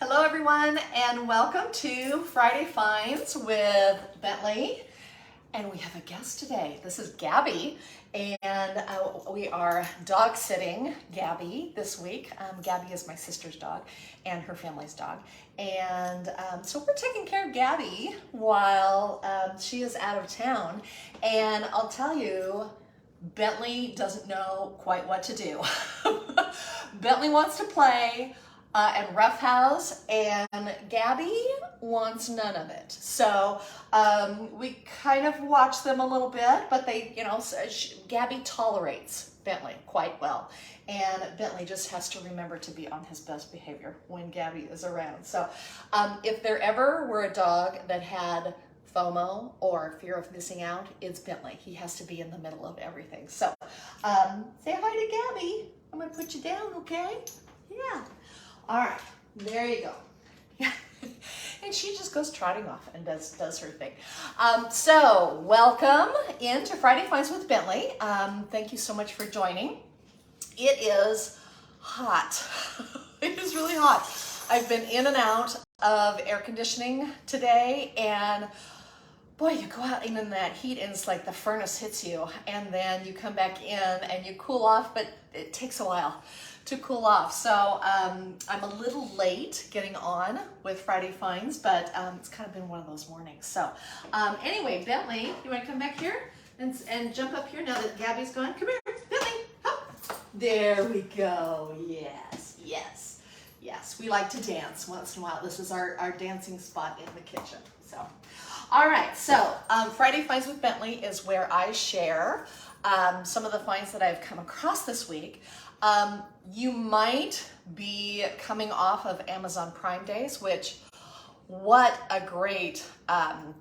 Hello everyone and welcome to Friday Finds with Bentley. And we have a guest today. This is Gabby and we are dog sitting Gabby this week. Gabby is my sister's dog and her family's dog. And so we're taking care of Gabby while she is out of town. And I'll tell you, Bentley doesn't know quite what to do. Bentley wants to play and roughhouse, and Gabby wants none of it. So we kind of watch them a little bit, but they, Gabby tolerates Bentley quite well. And Bentley just has to remember to be on his best behavior when Gabby is around. So if there ever were a dog that had FOMO or fear of missing out, it's Bentley. He has to be in the middle of everything. So say hi to Gabby. I'm gonna put you down, okay? Yeah. All right, there you go. Yeah. And she just goes trotting off and does her thing. So welcome into Friday Finds with Bentley. Thank you so much for joining. It is hot. It is really hot. I've been in and out of air conditioning today, and boy, you go out in that heat and it's like the furnace hits you, and then you come back in and you cool off, but it takes a while to cool off. So I'm a little late getting on with Friday Finds, but it's kind of been one of those mornings. So anyway, Bentley, you want to come back here and jump up here now that Gabby's gone? Come here, Bentley. Hop. There we go. Yes, yes, yes. We like to dance once in a while. This is our dancing spot in the kitchen. So, all right. So Friday Finds with Bentley is where I share some of the finds that I've come across this week. You might be coming off of Amazon Prime Days, which, what a great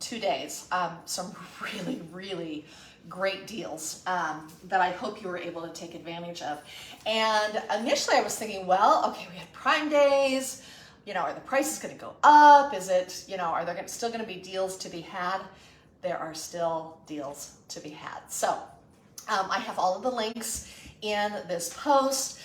2 days. Some really, really great deals that I hope you were able to take advantage of. And initially I was thinking, well, okay, we had Prime Days, are the prices going to go up? Is it, are there still going to be deals to be had? There are still deals to be had. So I have all of the links in this post.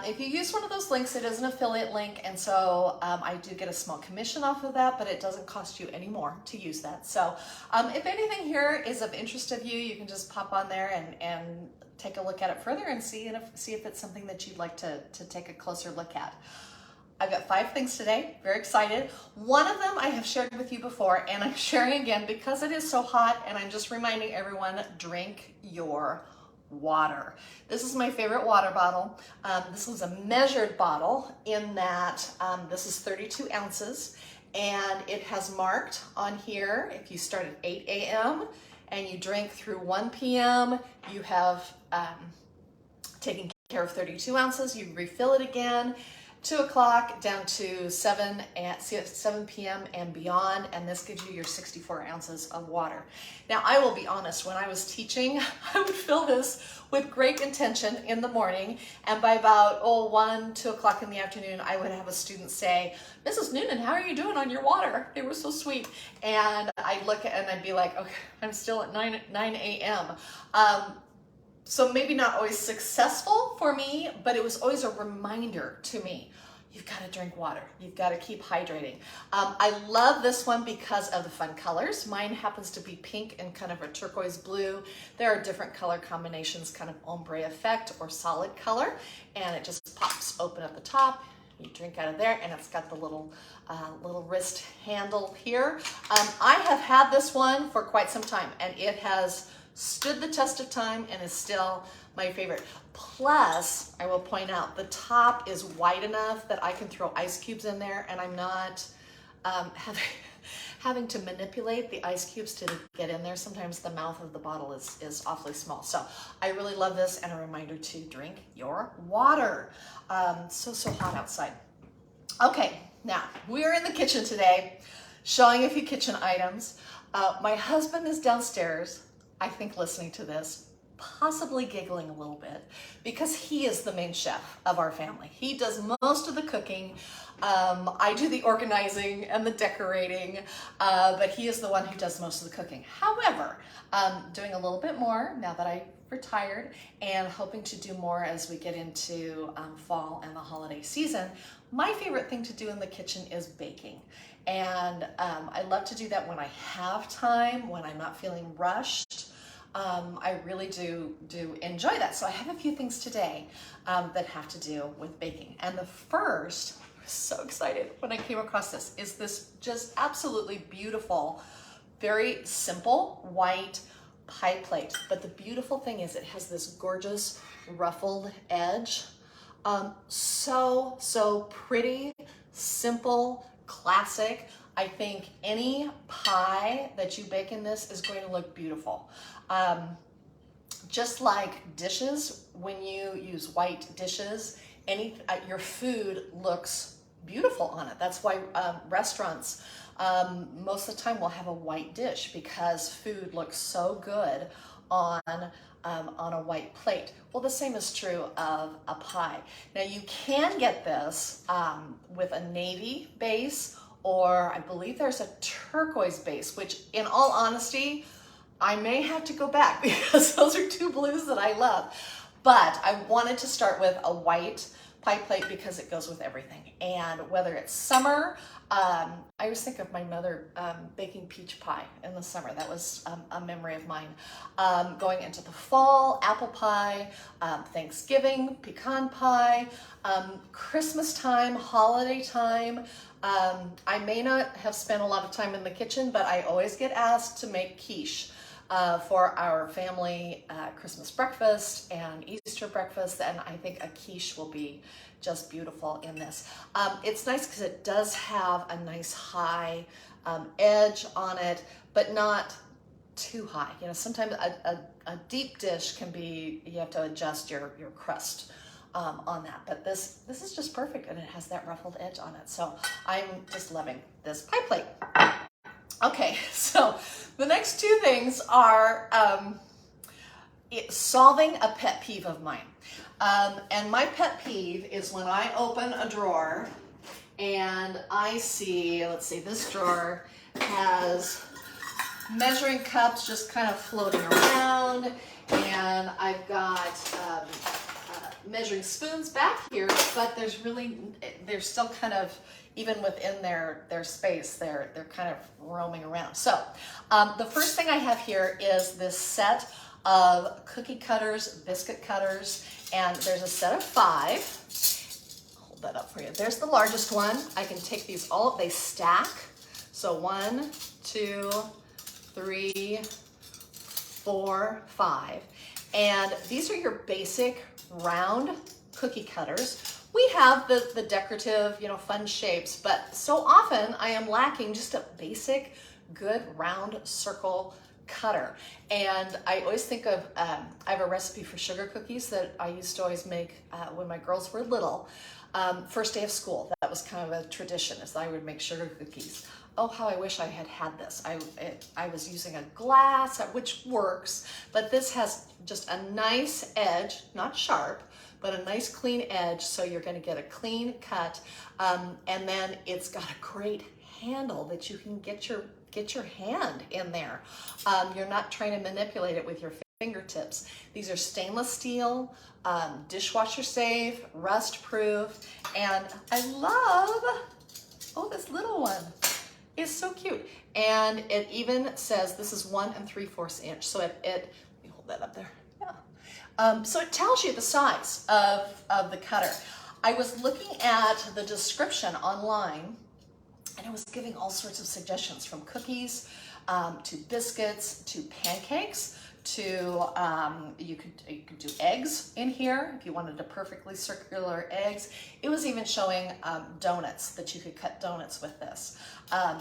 If you use one of those links, it is an affiliate link, and so I do get a small commission off of that, but it doesn't cost you any more to use that. So if anything here is of interest of you, you can just pop on there and take a look at it further and see if it's something that you'd like to take a closer look at. I've got 5 things today, very excited. One of them I have shared with you before, and I'm sharing again because it is so hot, and I'm just reminding everyone, drink your water. This is my favorite water bottle. This is a measured bottle in that this is 32 ounces, and it has marked on here, if you start at 8 a.m. and you drink through 1 p.m., you have taken care of 32 ounces. You refill it again, 2 o'clock down to 7 p.m. and beyond, and this gives you your 64 ounces of water. Now, I will be honest, when I was teaching, I would fill this with great intention in the morning, and by about 1, 2 o'clock in the afternoon, I would have a student say, "Mrs. Noonan, how are you doing on your water?" They were so sweet. And I'd look at and I'd be like, okay, I'm still at 9 a.m. So maybe not always successful for me, but it was always a reminder to me. You've got to drink water. You've got to keep hydrating. I love this one because of the fun colors. Mine happens to be pink and kind of a turquoise blue. There are different color combinations, kind of ombre effect or solid color, and it just pops open at the top. You drink out of there, and it's got the little wrist handle here. I have had this one for quite some time, and it has stood the test of time and is still my favorite. Plus, I will point out, the top is wide enough that I can throw ice cubes in there, and I'm not having to manipulate the ice cubes to get in there. Sometimes the mouth of the bottle is awfully small. So I really love this, and a reminder to drink your water. So hot outside. Okay, now we're in the kitchen today, showing a few kitchen items. My husband is downstairs, I think, listening to this, possibly giggling a little bit, because he is the main chef of our family. He does most of the cooking. I do the organizing and the decorating, but he is the one who does most of the cooking. However, doing a little bit more now that I retired and hoping to do more as we get into fall and the holiday season. My favorite thing to do in the kitchen is baking. And I love to do that when I have time, when I'm not feeling rushed. I really do enjoy that. So I have a few things today that have to do with baking. And the first, I was so excited when I came across this, is this just absolutely beautiful, very simple white pie plate. But the beautiful thing is it has this gorgeous ruffled edge. So pretty, simple, classic. I think any pie that you bake in this is going to look beautiful. Just like dishes, when you use white dishes, your food looks beautiful on it. That's why restaurants most of the time will have a white dish, because food looks so good on a white plate. Well, the same is true of a pie. Now you can get this with a navy base, or I believe there's a turquoise base, which in all honesty, I may have to go back because those are two blues that I love. But I wanted to start with a white pie plate because it goes with everything. And whether it's summer, I always think of my mother baking peach pie in the summer. That was a memory of mine. Going into the fall, apple pie, Thanksgiving, pecan pie, Christmas time, holiday time. I may not have spent a lot of time in the kitchen, but I always get asked to make quiche for our family Christmas breakfast and Easter breakfast, and I think a quiche will be just beautiful in this. It's nice because it does have a nice high edge on it, but not too high. You know, sometimes a deep dish can be, you have to adjust your crust on that, but this is just perfect, and it has that ruffled edge on it. So I'm just loving this pie plate. Okay, so the next two things are solving a pet peeve of mine. And my pet peeve is when I open a drawer and I see, let's see, this drawer has measuring cups just kind of floating around, and I've got measuring spoons back here, but they're still kind of, even within their space, they're kind of roaming around. So the first thing I have here is this set of cookie cutters, biscuit cutters, and there's a set of 5. Hold that up for you. There's the largest one. I can take these all, they stack. So 1, 2, 3, 4, 5. And these are your basic round cookie cutters. We have the decorative, fun shapes, but so often I am lacking just a basic, good round circle cutter. And I always think of, I have a recipe for sugar cookies that I used to always make when my girls were little. First day of school, that was kind of a tradition, is I would make sugar cookies. Oh, how I wish I had had this. I was using a glass, which works, but this has just a nice edge, not sharp, but a nice clean edge, so you're gonna get a clean cut. And then it's got a great handle that you can get your hand in there. You're not trying to manipulate it with your fingertips. These are stainless steel, dishwasher safe, rust proof, and I love, this little one is so cute. And it even says this is 1 3/4 inch. So let me hold that up there. Yeah. So it tells you the size of the cutter. I was looking at the description online, and it was giving all sorts of suggestions, from cookies to biscuits to pancakes to you could do eggs in here if you wanted a perfectly circular eggs. It was even showing donuts, that you could cut donuts with this.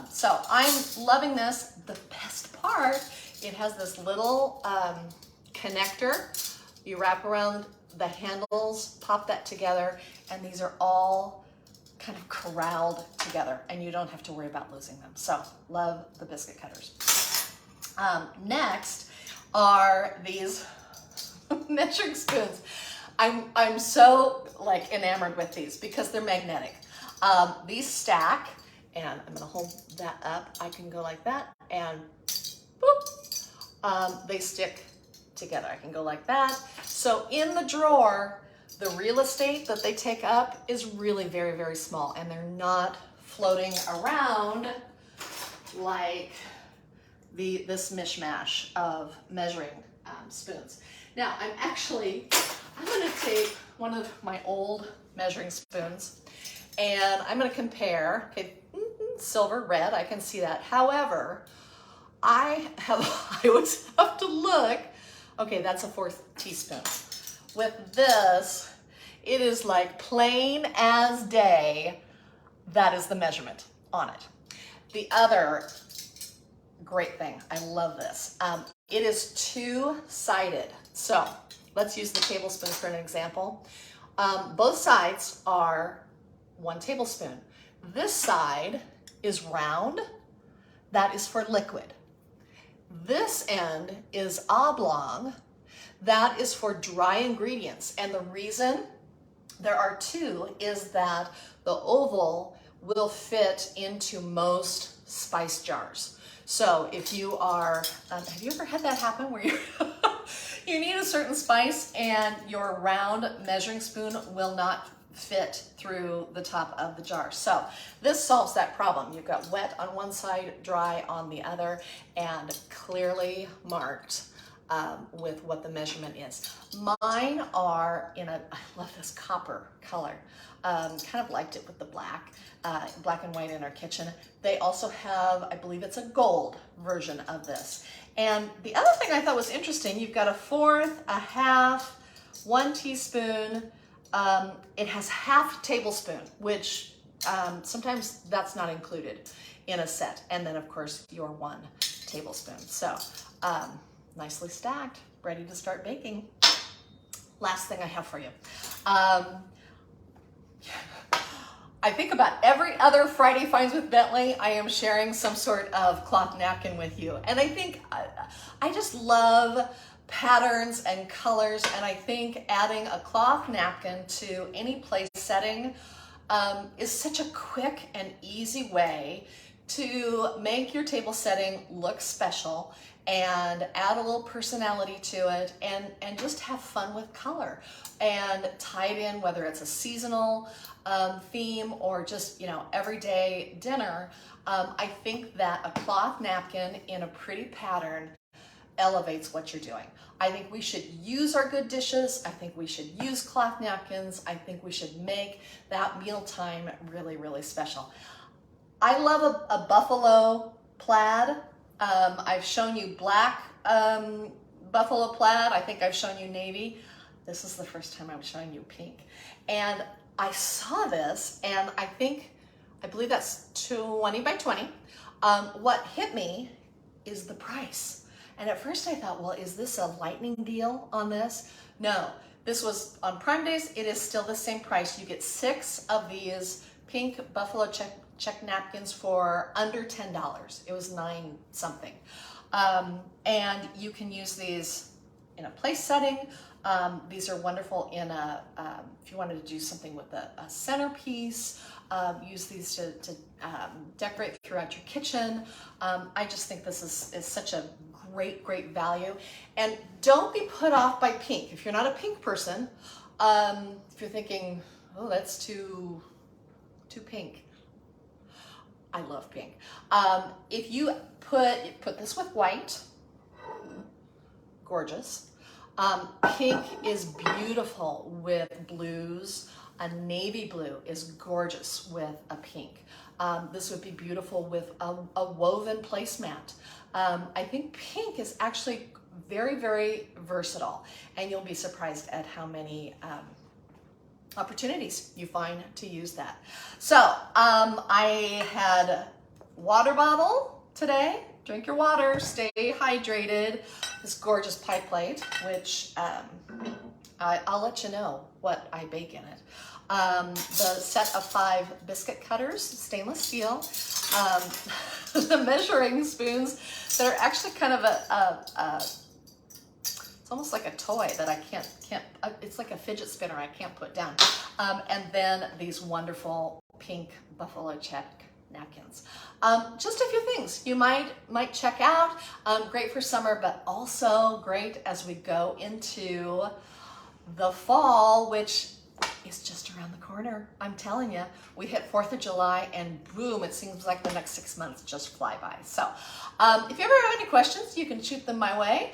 So I'm loving this. The best part, it has this little connector. You wrap around the handles, pop that together, and these are all kind of corralled together, and you don't have to worry about losing them. So love the biscuit cutters. Next are these measuring spoons. I'm so enamored with these because they're magnetic. These stack, and I'm gonna hold that up. I can go like that, and boop, they stick together. I can go like that. So in the drawer, the real estate that they take up is really very, very small, and they're not floating around like this mishmash of measuring spoons. Now I'm gonna take one of my old measuring spoons and I'm gonna compare, okay, silver, red, I can see that. However, I always have to look, okay, that's a 4th teaspoon. With this, it is like plain as day. That is the measurement on it. The other great thing, I love this. It is 2-sided. So let's use the tablespoon for an example. Both sides are 1 tablespoon. This side is round. That is for liquid. This end is oblong. That is for dry ingredients. And the reason there are 2 is that the oval will fit into most spice jars. So if you are, have you ever had that happen where you need a certain spice and your round measuring spoon will not fit through the top of the jar? So this solves that problem. You've got wet on one side, dry on the other, and clearly marked with what the measurement is. Mine are in I love this copper color. Kind of liked it with the black and white in our kitchen. They also have, I believe it's a gold version of this. And the other thing I thought was interesting, you've got a 1/4, a 1/2, 1 teaspoon. It has 1/2 tablespoon, which sometimes that's not included in a set. And then of course your 1 tablespoon. So nicely stacked, ready to start baking. Last thing I have for you. I think about every other Friday Finds with Bentley, I am sharing some sort of cloth napkin with you. And I think I just love patterns and colors, and I think adding a cloth napkin to any place setting is such a quick and easy way to make your table setting look special and add a little personality to it, and just have fun with color and tie it in, whether it's a seasonal theme or just, everyday dinner. I think that a cloth napkin in a pretty pattern elevates what you're doing. I think we should use our good dishes. I think we should use cloth napkins. I think we should make that mealtime really, really special. I love a buffalo plaid. I've shown you black buffalo plaid. I think I've shown you navy. This is the first time I'm showing you pink. And I saw this, and I believe that's 20 by 20. What hit me is the price. And at first I thought, well, is this a lightning deal on this? No, this was on Prime Days. It is still the same price. You get 6 of these pink buffalo check napkins for under $10. It was 9 something. And you can use these in a place setting. These are wonderful in if you wanted to do something with a centerpiece, use these to decorate throughout your kitchen. I just think this is such a great value. And don't be put off by pink. If you're not a pink person, if you're thinking, oh, that's too pink. I love pink. If you put this with white, gorgeous. Pink is beautiful with blues. A navy blue is gorgeous with a pink. This would be beautiful with a woven placemat. I think pink is actually very versatile, and you'll be surprised at how many opportunities you find to use that. So I had water bottle today. Drink your water, stay hydrated. This gorgeous pie plate, which I'll let you know what I bake in it. The set of 5 biscuit cutters, stainless steel. The measuring spoons that are actually kind of it's almost like a toy that I can't, it's like a fidget spinner I can't put down. And then these wonderful pink buffalo check napkins. Just a few things you might check out. Great for summer, but also great as we go into the fall, which is just around the corner. I'm telling you, we hit 4th of July and boom, it seems like the next 6 months just fly by. So if you ever have any questions, you can shoot them my way.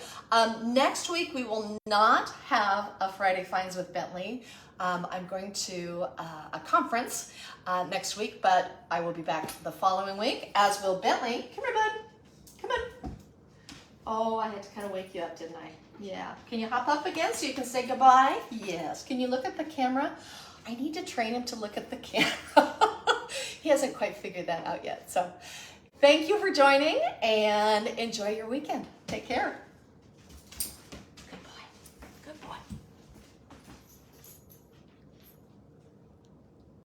Next week, we will not have a Friday Finds with Bentley. I'm going to a conference next week, but I will be back the following week, as will Bentley. Come here, bud. Come on. Oh, I had to kind of wake you up, didn't I? Yeah. Can you hop up again so you can say goodbye? Yes. Can you look at the camera? I need to train him to look at the camera. He hasn't quite figured that out yet. So thank you for joining and enjoy your weekend. Take care.